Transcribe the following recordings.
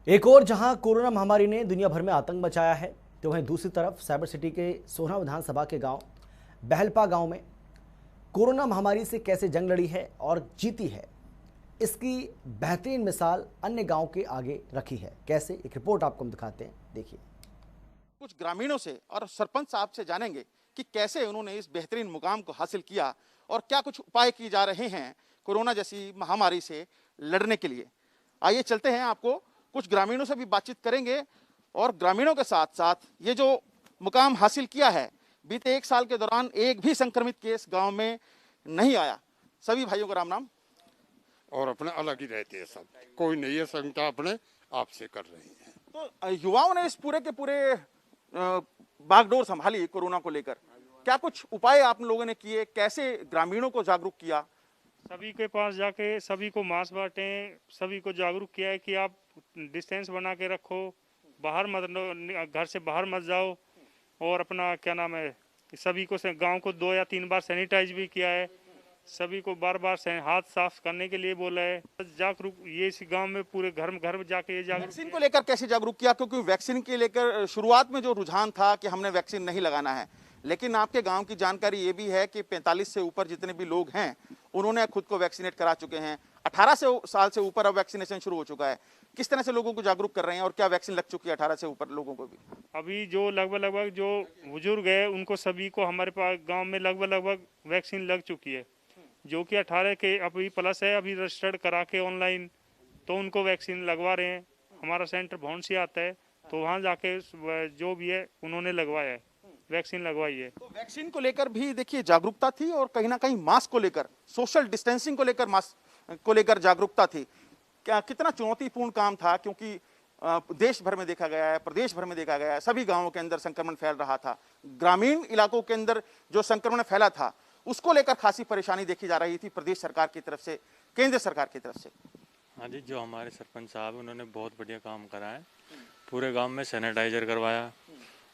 एक और जहां कोरोना महामारी ने दुनिया भर में आतंक मचाया है, तो वहीं दूसरी तरफ साइबर सिटी के सोहना विधानसभा के गांव बहलपा गांव में कोरोना महामारी से कैसे जंग लड़ी है और जीती है, इसकी बेहतरीन मिसाल अन्य गांव के आगे रखी है। कैसे, एक रिपोर्ट आपको हम दिखाते हैं, देखिए। कुछ ग्रामीणों से और सरपंच साहब से जानेंगे कि कैसे उन्होंने इस बेहतरीन मुकाम को हासिल किया और क्या कुछ उपाय किए जा रहे हैं कोरोना जैसी महामारी से लड़ने के लिए। आइए चलते हैं, आपको कुछ ग्रामीणों से भी बातचीत करेंगे और ग्रामीणों के साथ साथ ये जो मुकाम हासिल किया है, बीते 1 साल के दौरान एक भी संक्रमित केस गांव में नहीं आया। सभी भाइयों का राम नाम। और अपने अलग ही रहते हैं, सब कोई नहीं है, संख्या अपने आप से कर रही है। तो युवाओं ने इस पूरे के पूरे बागडोर संभाली कोरोना को लेकर, क्या कुछ उपाय आप लोगों ने किए, कैसे ग्रामीणों को जागरूक किया? सभी के पास जाके सभी को मास्क बांटे, सभी को जागरूक किया है कि आप डिस्टेंस बना के रखो, बाहर मत, घर से बाहर मत जाओ, और अपना क्या नाम है, सभी को गांव को 2 या 3 बार सैनिटाइज भी किया है, सभी को बार बार हाथ साफ करने के लिए बोला है। जागरूक ये इस गांव में पूरे घर में जाके ये जागरूक। वैक्सीन को लेकर कैसे जागरूक किया? क्योंकि वैक्सीन के लेकर शुरुआत में जो रुझान था कि हमने वैक्सीन नहीं लगाना है, लेकिन आपके गांव की जानकारी ये भी है कि 45 से ऊपर जितने भी लोग हैं उन्होंने खुद को वैक्सीनेट करा चुके हैं। 18 साल से ऊपर अब वैक्सीनेशन शुरू हो चुका है। किस तरह से लोगों को जागरूक कर रहे हैं और क्या वैक्सीन लग चुकी है 18 से ऊपर लोगों को भी? अभी जो लगभग जो बुजुर्ग है उनको सभी को हमारे पास गांव में लगभग वैक्सीन लग चुकी है। जो कि 18 के अभी प्लस है, अभी रजिस्टर्ड करा के ऑनलाइन, तो उनको वैक्सीन लगवा रहे हैं। हमारा सेंटर भौन से आता है, तो वहाँ जाके जो भी है उन्होंने लगवाया है, वैक्सीन लगवाई है। तो वैक्सीन को लेकर भी देखिए जागरूकता थी और कहीं ना कहीं मास्क को लेकर, सोशल डिस्टेंसिंग को लेकर, मास्क को लेकर जागरूकता थी। क्या कितना चुनौतीपूर्ण काम था, क्योंकि देश भर में देखा गया है, प्रदेश भर में देखा गया है, सभी गांवों के अंदर संक्रमण फैल रहा था। ग्रामीण इलाकों के अंदर जो संक्रमण फैला था उसको लेकर खासी परेशानी देखी जा रही थी प्रदेश सरकार की तरफ से, केंद्र सरकार की तरफ से। हाँ जी, जो हमारे सरपंच साहब उन्होंने बहुत बढ़िया काम करा है। पूरे गांव में सैनिटाइजर करवाया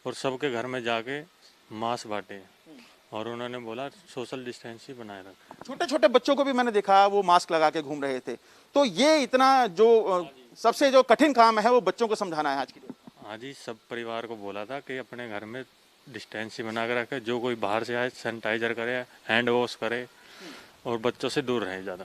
और सबके घर में जाके मास्क बांटे और उन्होंने बोला सोशल डिस्टेंस ही बनाए रखें। छोटे छोटे बच्चों को भी मैंने देखा वो मास्क लगा के घूम रहे थे। तो ये इतना जो सबसे जो कठिन काम है वो बच्चों को समझाना है आज की डेट। हाँ जी, सब परिवार को बोला था कि अपने घर में डिस्टेंस ही बना के रखे, जो कोई बाहर से आए सैनिटाइजर करे, हैंड वॉश करे और बच्चों से दूर रहे ज़्यादा।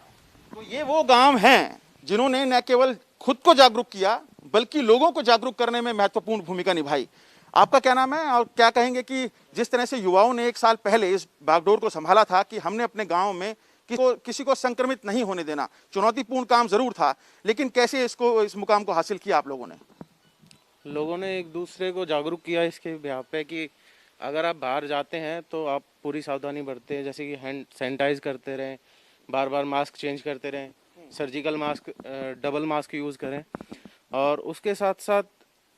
तो ये वो गांव हैं जिन्होंने न केवल खुद को जागरूक किया बल्कि लोगों को जागरूक करने में महत्वपूर्ण भूमिका निभाई। आपका क्या नाम है और क्या कहेंगे कि जिस तरह से युवाओं ने 1 साल पहले इस बागडोर को संभाला था कि हमने अपने गांव में किसी को संक्रमित नहीं होने देना, चुनौतीपूर्ण काम जरूर था, लेकिन कैसे इस मुकाम को हासिल किया आप लोगों ने? लोगों ने एक दूसरे को जागरूक किया इसके बिहार पे कि अगर आप बाहर जाते हैं तो आप पूरी सावधानी बरतें, जैसे कि हैंड सैनिटाइज करते रहें, बार बार मास्क चेंज करते रहें, surgical mask, double mask use करें। और उसके साथ साथ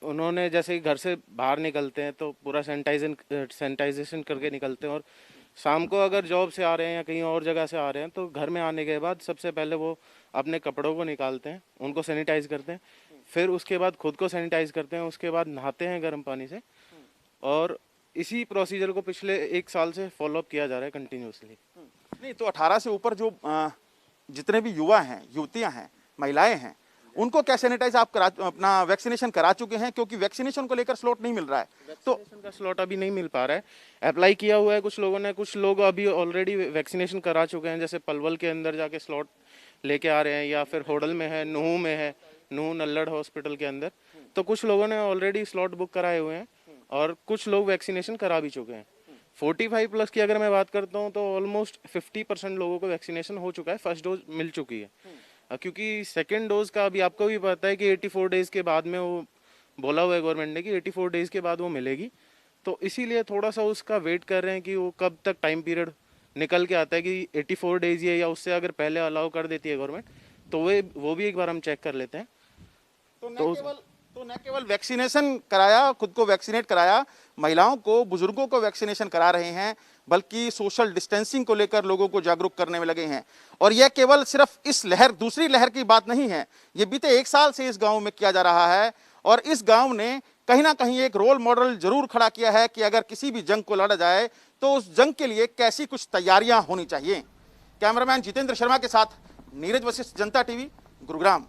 उन्होंने जैसे कि घर से बाहर निकलते हैं तो पूरा सैनिटाइजेशन करके निकलते हैं, और शाम को अगर जॉब से आ रहे हैं या कहीं और जगह से आ रहे हैं तो घर में आने के बाद सबसे पहले वो अपने कपड़ों को निकालते हैं, उनको सैनिटाइज करते हैं, फिर उसके बाद खुद को सैनिटाइज करते हैं, उसके बाद नहाते हैं गर्म पानी से। और इसी प्रोसीजर को पिछले 1 साल से फॉलोअप किया जा रहा है कंटिन्यूसली। नहीं तो 18 से ऊपर जो जितने भी युवा हैं, युवतियां हैं, महिलाएं हैं, उनको क्या सैनिटाइज आप अपना वैक्सीनेशन करा चुके हैं? क्योंकि वैक्सीनेशन को लेकर स्लॉट नहीं मिल रहा है, तो का स्लॉट अभी नहीं मिल पा रहा है। अप्लाई किया हुआ है कुछ लोगों ने, कुछ लोग अभी ऑलरेडी वैक्सीनेशन करा चुके हैं, जैसे पलवल के अंदर जाके स्लॉट लेके आ रहे हैं, या फिर होडल में है, नूह में है, नूह नल्लड़ हॉस्पिटल के अंदर। तो कुछ लोगों ने ऑलरेडी स्लॉट बुक कराए हुए हैं और कुछ लोग वैक्सीनेशन करा भी चुके हैं। 45+ की अगर मैं बात करता हूँ तो ऑलमोस्ट 50% लोगों को वैक्सीनेशन हो चुका है, फर्स्ट डोज मिल चुकी है। क्योंकि सेकेंड डोज का अभी आपको भी पता है कि 84 डेज के बाद में वो बोला हुआ है गवर्नमेंट ने कि 84 डेज के बाद वो मिलेगी। तो इसीलिए थोड़ा सा उसका वेट कर रहे हैं कि वो कब तक टाइम पीरियड निकल के आता है कि 84 डेज ही है या उससे अगर पहले अलाउ कर देती है गवर्नमेंट, तो वो भी एक बार हम चेक कर लेते हैं। तो न केवल वैक्सीनेशन कराया, खुद को वैक्सीनेट कराया, महिलाओं को, बुजुर्गों को वैक्सीनेशन करा रहे हैं, बल्कि सोशल डिस्टेंसिंग को लेकर लोगों को जागरूक करने में लगे हैं। और यह केवल सिर्फ इस लहर, दूसरी लहर की बात नहीं है, ये बीते 1 साल से इस गांव में किया जा रहा है। और इस गांव ने कहीं ना कहीं एक रोल मॉडल जरूर खड़ा किया है कि अगर किसी भी जंग को लड़ा जाए तो उस जंग के लिए कैसी कुछ तैयारियां होनी चाहिए। कैमरामैन जितेंद्र शर्मा के साथ नीरज वशिष्ठ, जनता टीवी, गुरुग्राम।